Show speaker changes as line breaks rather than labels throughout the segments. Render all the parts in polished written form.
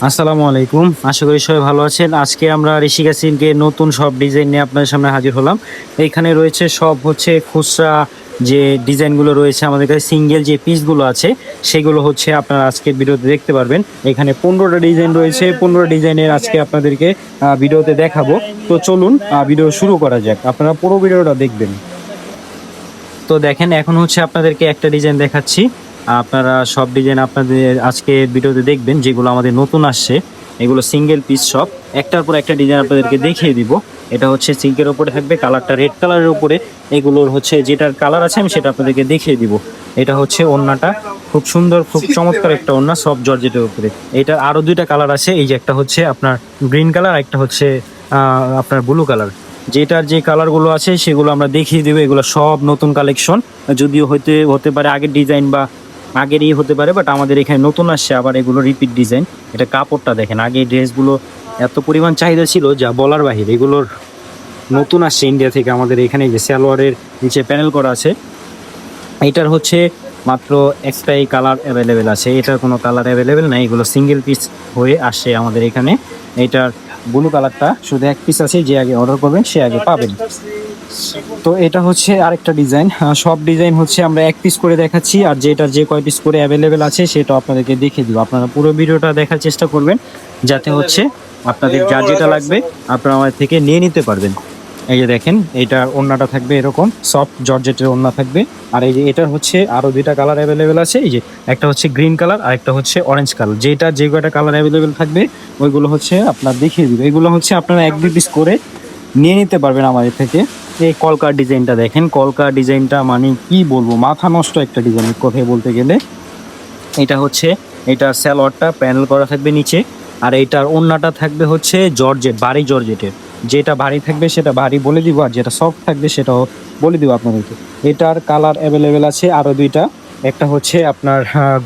আসসালামু আলাইকুম। আশা করি সবাই ভালো আছেন। আজকে আমরা ঋষিকা সিল্কের নতুন সব ডিজাইন নিয়ে আপনাদের সামনে হাজির হলাম। এইখানে রয়েছে সব হচ্ছে খুচরা যে ডিজাইনগুলো রয়েছে আমাদের কাছে, সিঙ্গেল যে পিসগুলো আছে সেগুলো হচ্ছে আপনারা আজকের ভিডিওতে দেখতে পারবেন। এখানে 15টা ডিজাইন রয়েছে। 15 ডিজাইনের আজকে আপনাদেরকে ভিডিওতে দেখাবো। তো চলুন ভিডিও শুরু করা যাক। আপনারা পুরো ভিডিওটা দেখবেন। তো দেখেন, এখন হচ্ছে আপনাদেরকে একটা ডিজাইন দেখাচ্ছি। আপনারা সব ডিজাইন আপনাদের আজকে ভিডিওতে দেখবেন, যেগুলো আমাদের নতুন আসছে। এগুলো সিঙ্গেল পিস সব, একটার পর একটা ডিজাইন আপনাদেরকে দেখিয়ে দিব। এটা হচ্ছে সিল্কের উপরে থাকবে, কালারটা রেড কালারের উপরে। এগুলোর হচ্ছে যেটার কালার আছে আমি সেটা আপনাদেরকে দেখিয়ে দিব। এটা হচ্ছে ওড়নাটা, খুব সুন্দর, খুব চমৎকার একটা ওড়না, সব জর্জেটের উপরে। এটার আরো দুইটা কালার আছে, এই যে একটা হচ্ছে আপনার গ্রিন কালার, একটা হচ্ছে আপনার ব্লু কালার। যেটার যে কালারগুলো আছে সেগুলো আমরা দেখিয়ে দেবো। এগুলো সব নতুন কালেকশন, যদিও হতে পারে আগের ডিজাইন বা আগেরই হতে পারে, বাট আমাদের এখানে নতুন আসছে আবার এগুলো রিপিট ডিজাইন। এটা কাপড়টা দেখেন, আগে ড্রেসগুলো এত পরিমাণ চাহিদা ছিল যা বলার বাহিরে। এগুলোর নতুন আসছে ইন্ডিয়া থেকে আমাদের এখানে, যে সালোয়ারের নিচে প্যানেল করা আছে। এটার হচ্ছে মাত্র একটাই কালার অ্যাভেলেবেল আছে, এটার কোনো কালার অ্যাভেলেবেল নাই। এগুলো সিঙ্গেল পিস হয়ে আসছে আমাদের এখানে। এটার ব্লু কালারটা শুধু এক পিস আছে, যে আগে অর্ডার করবেন সে আগে পাবেন। তো এটা হচ্ছে আরেকটা ডিজাইন। সব ডিজাইন হচ্ছে আমরা এক পিস করে দেখাচ্ছি, আর যেটা যে কয় পিস করে অ্যাভেলেবেল আছে সেটা আপনাদেরকে দেখিয়ে দিব। আপনারা পুরো ভিডিওটা দেখার চেষ্টা করবেন, যাতে হচ্ছে আপনাদের যা যেটা লাগবে আপনারা আমাদের থেকে নিয়ে নিতে পারবেন। এই যে দেখেন, এটার ওড়নাটা থাকবে এরকম সফট জর্জেটের ওড়না থাকবে। আর এই যে এটার হচ্ছে আরো দুইটা কালার অ্যাভেলেবেল আছে। এই যে একটা হচ্ছে গ্রিন কালার আর একটা হচ্ছে অরেঞ্জ কালার। যেটা যে কয়টা কালার অ্যাভেলেবেল থাকবে ওইগুলো হচ্ছে আপনার দেখিয়ে দিবে। এগুলো হচ্ছে আপনারা এক দুই পিস করে নিয়ে নিতে পারবেন আমাদের থেকে। এই কলকার ডিজাইনটা দেখেন, কলকার ডিজাইনটা মানে কি বলবো, মাথা নষ্ট একটা ডিজাইন কথায় বলতে গেলে। এটা হচ্ছে, এটা স্যালোয়ারটা প্যানেল করা থাকবে নিচে, আর এইটার ওড়নাটা থাকবে হচ্ছে জর্জেট, ভারী জর্জেটের। যেটা ভারী থাকবে সেটা ভারী বলে দিব, আর যেটা সফট থাকবে সেটাও বলে দিব আপনাদেরকে। এটার কালার অ্যাভেলেবেল আছে আরও দুইটা। একটা হচ্ছে আপনার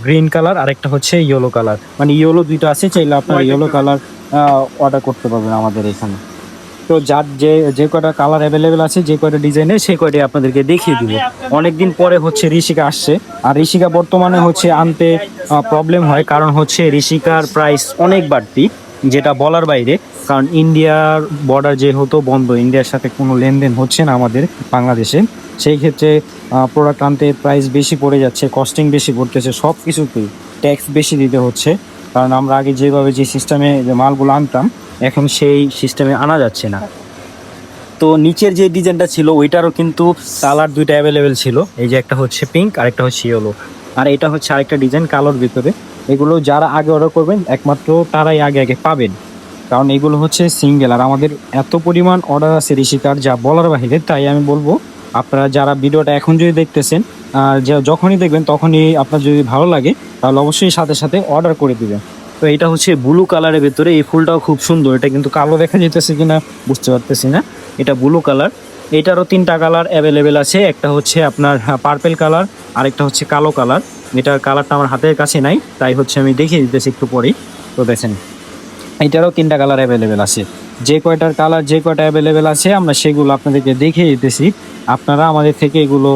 গ্রিন কালার, আর একটা হচ্ছে ইয়েলো কালার। মানে ইয়েলো দুইটা আছে, চাইলে আপনার ইয়েলো কালার অর্ডার করতে পারবেন আমাদের এখানে। তো যার যে যে কয়টা কালার অ্যাভেলেবেল আছে, যে কয়টা ডিজাইনের, সেই কয়টাই আপনাদেরকে দেখিয়ে দিব। অনেকদিন পরে হচ্ছে ঋষিকা আসছে, আর ঋষিকা বর্তমানে হচ্ছে আনতে প্রবলেম হয়, কারণ হচ্ছে ঋষিকার প্রাইস অনেক বাড়তি, যেটা বলার বাইরে। কারণ ইন্ডিয়ার বর্ডার যেহেতু বন্ধ, ইন্ডিয়ার সাথে কোনো লেনদেন হচ্ছে না আমাদের বাংলাদেশে, সেই ক্ষেত্রে প্রোডাক্ট আনতে প্রাইস বেশি পড়ে যাচ্ছে, কস্টিং বেশি পড়তেছে, সব কিছুতেই ট্যাক্স বেশি দিতে হচ্ছে। কারণ আমরা আগে যেভাবে যে সিস্টেমে যে মালগুলো আনতাম, এখন সেই সিস্টেমে আনা যাচ্ছে না। তো নিচের যে ডিজাইনটা ছিল ওইটারও কিন্তু কালার দুইটা অ্যাভেলেবেল ছিল। এই যে একটা হচ্ছে পিঙ্ক আর একটা হচ্ছে ইয়েলো, আর এটা হচ্ছে আরেকটা ডিজাইন কালোর ভিতরে। এগুলো যারা আগে অর্ডার করবেন একমাত্র তারাই আগে আগে পাবেন, কারণ এগুলো হচ্ছে সিঙ্গেল। আর আমাদের এত পরিমাণ অর্ডার আছে ঋষিকার যা বলার বাহিরে। তাই আমি বলবো, আপনারা যারা ভিডিওটা এখন যদি দেখতেছেন, যখনই দেখবেন তখনই আপনার যদি ভালো লাগে তাহলে অবশ্যই সাথে সাথে অর্ডার করে দিবেন। তো এটা হচ্ছে ব্লু কালারের ভেতরে, এই ফুলটাও খুব সুন্দর। এটা কিন্তু কালো দেখা যেতেছে কিনা বুঝতে পারতেছি না, এটা ব্লু কালার। এটারও তিনটা কালার অ্যাভেলেবেল আছে, একটা হচ্ছে আপনার পার্পেল কালার, আরেকটা হচ্ছে কালো কালার। এটার কালারটা আমার হাতের কাছে নাই, তাই হচ্ছে আমি দেখিয়ে দিতেছি একটু পরেই। তো দেখেন, এটারও তিনটা কালার অ্যাভেলেবেল আছে। যে কয়টার কালার যে কয়টা অ্যাভেলেবেল আছে আমরা সেগুলো আপনাদেরকে দেখিয়ে দিতেছি। আপনারা আমাদের থেকে এগুলো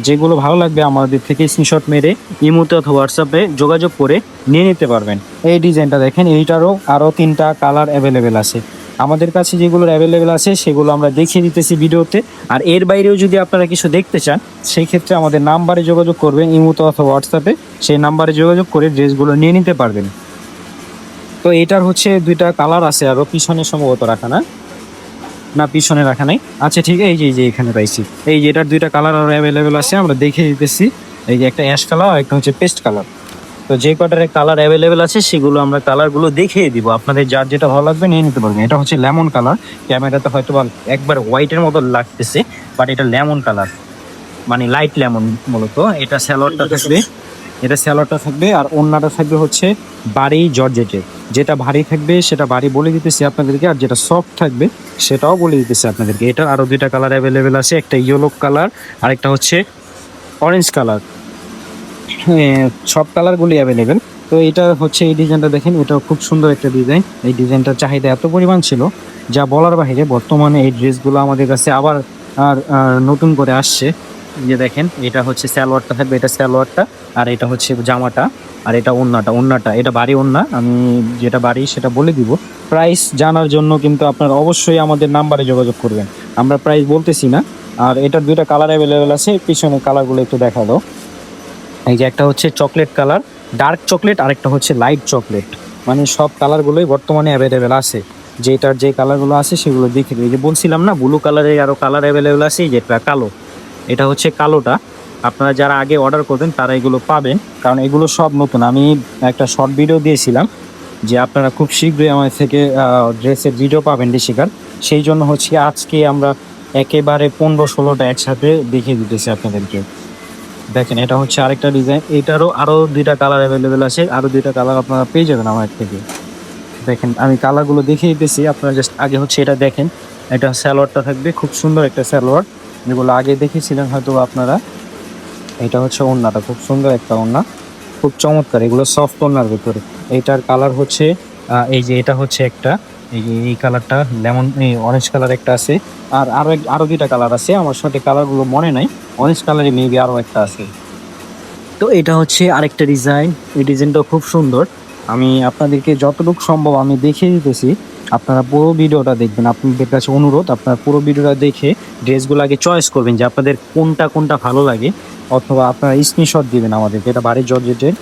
যেগুলো ভালো লাগবে আমাদের থেকে স্ক্রিনশট মেরে ইমোতে অথবা হোয়াটসঅ্যাপে যোগাযোগ করে নিয়ে নিতে পারবেন। এই ডিজাইনটা দেখেন, এইটারও আরও তিনটা কালার অ্যাভেলেবেল আছে। আমাদের কাছে যেগুলো অ্যাভেলেবেল আছে সেগুলো আমরা দেখিয়ে দিতেছি ভিডিওতে। আর এর বাইরেও যদি আপনারা কিছু দেখতে চান, সেই ক্ষেত্রে আমাদের নাম্বারে যোগাযোগ করবেন, ইমোতে অথবা হোয়াটসঅ্যাপে। সেই নাম্বারে যোগাযোগ করে ড্রেসগুলো নিয়ে নিতে পারবেন। তো এটার হচ্ছে দুইটা কালার আছে, আরও পিছনে সম্ভবত রাখা না, না পিছনে রাখা নাই। আচ্ছা ঠিক আছে, এই যে এখানে পাইছি। এই যে এটার দুইটা কালার আরও অ্যাভেলেবেল আছে, আমরা দেখে দিতেছি। এই যে একটা অ্যাশ কালার আর একটা হচ্ছে পেস্ট কালার। তো যে কটার কালার অ্যাভেলেবেল আছে সেগুলো আমরা কালারগুলো দেখিয়ে দিব, আপনাদের যার যেটা ভালো লাগবে নিয়ে নিতে পারবেন। এটা হচ্ছে লেমন কালার, ক্যামেরাতে হয়তো বা একবার হোয়াইটের মতো লাগতেছে, বাট এটা লেমন কালার, মানে লাইট লেমন মূলত। এটা স্যালোয়ারটা থাকবে, এটা স্যালোয়ারটা থাকবে, আর ওড়নাটা থাকবে হচ্ছে ভারী জর্জেটের। যেটা ভারী থাকবে সেটা ভারী বলে দিতেছি আপনাদেরকে, আর যেটা সফট থাকবে সেটাও বলে দিতেছি আপনাদেরকে। এটার আরও দুইটা কালার অ্যাভেলেবেল আছে, একটা ইয়েলো কালার আর একটা হচ্ছে অরেঞ্জ কালার। সব কালারগুলি অ্যাভেলেবেল। তো এটা হচ্ছে এই ডিজাইনটা দেখেন, এটাও খুব সুন্দর একটা ডিজাইন। এই ডিজাইনটার চাহিদা এত পরিমাণ ছিল যা বলার বাহিরে। বর্তমানে এই ড্রেসগুলো আমাদের কাছে আবার নতুন করে আসছে। যে দেখেন, এটা হচ্ছে সালোয়ারটা থাকবে, এটা সালোয়ারটা, আর এটা হচ্ছে জামাটা। আর এটা ওন্নাটা এটা বাড়ি ওন্না, আমি যেটা বাড়ি সেটা বলে দিব। প্রাইস জানার জন্য কিন্তু আপনারা অবশ্যই আমাদের নাম্বারে যোগাযোগ করবেন, আমরা প্রাইস বলতেছি না। আর এটার দুইটা কালার অ্যাভেলেবেল আছে, পিছনে কালারগুলো একটু দেখা দাও। এই যে একটা হচ্ছে চকলেট কালার, ডার্ক চকলেট, আরেকটা হচ্ছে লাইট চকলেট, মানে সব কালারগুলোই বর্তমানে অ্যাভেলেবেল আছে। যেটার যে কালারগুলো আছে সেগুলো দেখে দিই। এই যে বলছিলাম না ব্লু কালারের আরও কালার অ্যাভেলেবেল আছে, যেটা কালো, এটা হচ্ছে কালোটা। আপনারা যারা আগে অর্ডার করবেন তারা এগুলো পাবেন, কারণ এগুলো সব নতুন। আমি একটা শর্ট ভিডিও দিয়েছিলাম যে আপনারা খুব শীঘ্রই আমার থেকে ড্রেসের ভিডিও পাবেন ঋষিকার, সেই জন্য হচ্ছে আজকে আমরা একেবারে 15-16টা একসাথে দেখিয়ে দিতেছি আপনাদেরকে। দেখেন এটা হচ্ছে আরেকটা ডিজাইন, এটারও আরও দুইটা কালার অ্যাভেলেবেল আছে, আরও দুইটা কালার আপনারা পেয়ে যাবেন আমার থেকে। দেখেন আমি কালারগুলো দেখিয়ে দিতেছি, আপনারা জাস্ট আগে হচ্ছে এটা দেখেন। এটা সালোয়ারটা থাকবে খুব সুন্দর একটা সালোয়ার, যেগুলো আগে দেখেছিলেন হয়তো আপনারা। এটা হচ্ছে ওড়নাটা, খুব সুন্দর একটা ওড়না, খুব চমৎকার, এগুলো সফট ওড়নার ভিতরে। এইটার কালার হচ্ছে এই যে এটা হচ্ছে একটা, এই যে এই কালারটা লেমন অরেঞ্জ কালার একটা আছে, আর আরো দুইটা কালার আছে, আমার সাথে কালারগুলো মনে নাই, অরেঞ্জ কালারে মেবি আরও একটা আছে। তো এটা হচ্ছে আরেকটা ডিজাইন, এই ডিজাইনটা খুব সুন্দর। আমি আপনাদেরকে যতটুকু সম্ভব আমি দেখিয়ে দিতেছি, আপনারা পুরো ভিডিওটা দেখবেন। আপনাদের কাছে অনুরোধ, আপনারা পুরো ভিডিওটা দেখে ড্রেসগুলো আগে চয়েস করবেন যে আপনাদের কোনটা কোনটা ভালো লাগে, অথবা আপনারা স্ক্রিনশট দিবেন আমাদেরকে, এটা বাড়ির জর্জেটের।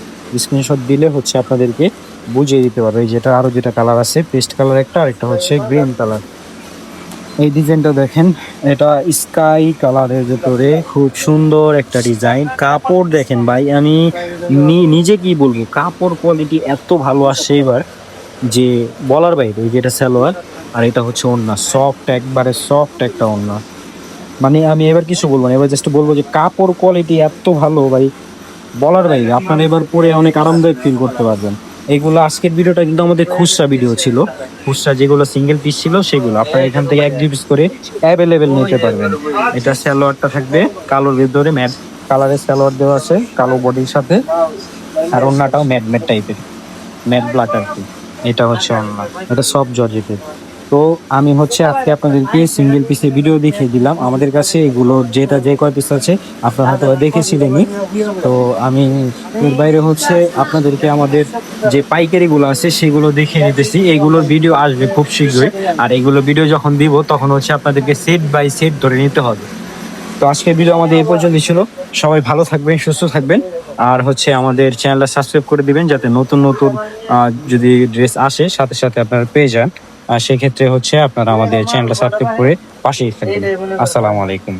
স্ক্রিনশট দিলে হচ্ছে আপনাদেরকে বুঝিয়ে দিতে পারবে। এই যেটা আরও যেটা কালার আছে, পেস্ট কালার একটা, আরেকটা হচ্ছে গ্রিন কালার। এই ডিজাইনটা দেখেন, এটা স্কাই কালারের ভেতরে খুব সুন্দর একটা ডিজাইন। কাপড় দেখেন ভাই, আমি নিজে কি বলবো, কাপড় কোয়ালিটি এত ভালো আসছে এবার যে বলার বাইরে। এই যেটা সালোয়ার, আর এটা হচ্ছে ওড়না, সফট, একবারে সফট একটা ওড়না। মানে আমি এবার কিছু বলবো না, এবার জাস্ট বলবো যে কাপড় কোয়ালিটি এত ভালো ভাই, বলার বাইরে। আপনারা এবার পরে অনেক আরামদায়ক ফিল করতে পারবেন। এইগুলো আজকের ভিডিওটা কিন্তু আমাদের খুচরা ভিডিও ছিল, খুচরা যেগুলো সিঙ্গেল পিস ছিল সেগুলো আপনারা এখান থেকে 1-2 পিস করে অ্যাভেলেবেল নিতে পারবেন। এটা সালোয়ারটা থাকবে কালোর ভিতরে, ম্যাট কালারের সালোয়ার দেওয়া আছে কালো বডির সাথে, আর ওড়নাটাও ম্যাট ম্যাট টাইপের, ম্যাট ব্ল্যাক আর কি। এটা হচ্ছে ওড়না, এটা সব জর্জেটের। তো আমি হচ্ছে আজকে আপনাদেরকে সিঙ্গেল পিসের ভিডিও দেখিয়ে দিলাম। আমাদের কাছে এগুলো যেটা যে কয় পিস আছে আপনারা হয়তো দেখেছিলেনই। তো আমি এর বাইরে হচ্ছে আপনাদেরকে আমাদের যে পাইকারিগুলো আছে সেগুলো দেখিয়ে নিতেছি। এইগুলোর ভিডিও আসবে খুব শীঘ্রই, আর এইগুলো ভিডিও যখন দিব তখন হচ্ছে আপনাদেরকে সেট বাই সেট ধরে নিতে হবে। তো আজকের ভিডিও আমাদের এই পর্যন্তই ছিল। সবাই ভালো থাকবেন, সুস্থ থাকবেন, আর হচ্ছে আমাদের চ্যানেলটা সাবস্ক্রাইব করে দিবেন, যাতে নতুন নতুন যদি ড্রেস আসে সাথে সাথে আপনারা পেয়ে যান। আর সেক্ষেত্রে হচ্ছে আপনারা আমাদের চ্যানেলটা সাবস্ক্রাইব করে পাশেই থাকবেন। আসসালামু আলাইকুম।